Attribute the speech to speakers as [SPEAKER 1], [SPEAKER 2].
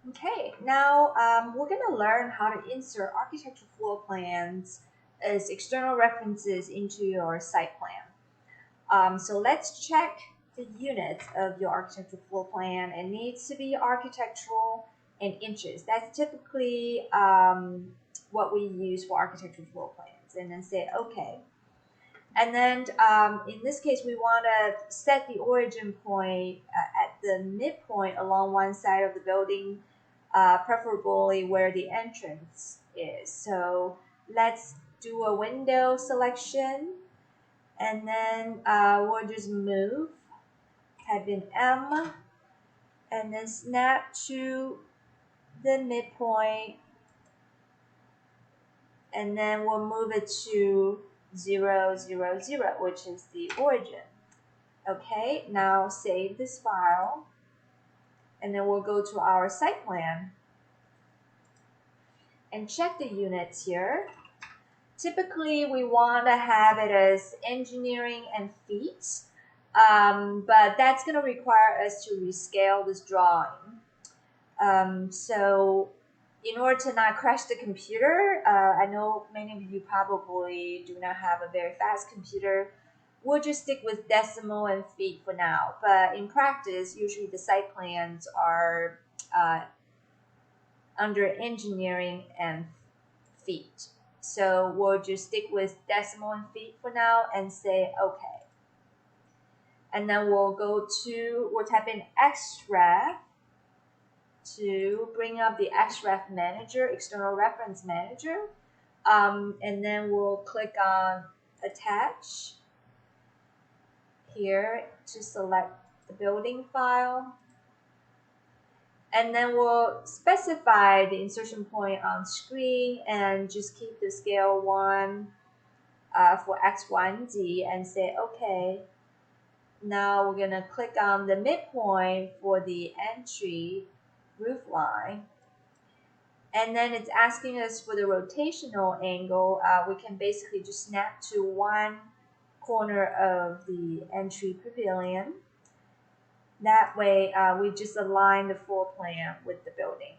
[SPEAKER 1] Okay, now we're going to learn how to insert architectural floor plans as external references into your site plan. So let's check the units of your architectural floor plan. It needs to be architectural in inches. That's typically what we use for architectural floor plans. And then say OK. And then in this case, we want to set the origin point at the midpoint along one side of the building, preferably where the entrance is. So let's do a window selection, and then we'll just move, type in M, and then snap to the midpoint, and then we'll move it to 0, 0, 0, which is the origin. Okay, now save this file, and then we'll go to our site plan and check the units here. Typically, we want to have it as engineering and feet, but that's going to require us to rescale this drawing. So in order to not crash the computer, I know many of you probably do not have a very fast computer. We'll just stick with decimal and feet for now. But in practice, usually the site plans are under engineering and feet. So we'll just stick with decimal and feet for now and say OK. And then we'll type in XREF to bring up the XREF manager, external reference manager. And then we'll click on attach here to select the building file. And then we'll specify the insertion point on screen and just keep the scale 1 for X, Y, and Z and say OK. Now we're going to click on the midpoint for the entry roof line. And then it's asking us for the rotational angle. We can basically just snap to one corner of the entry pavilion. That way, we just align the floor plan with the building.